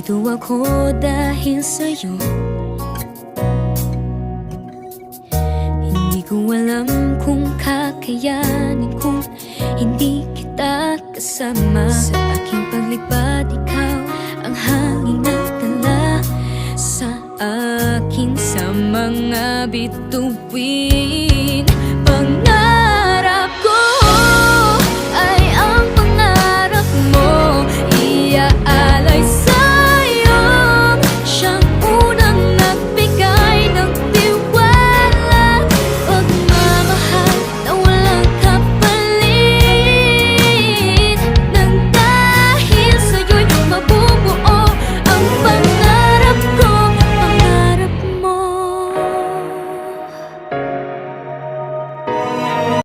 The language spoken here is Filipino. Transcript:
Nandito ako dahil sa'yo. Hindi ko alam kung kakayanin kung hindi kita kasama. Sa aking paglipad, ikaw ang hangin na dala sa akin sa mga bituin.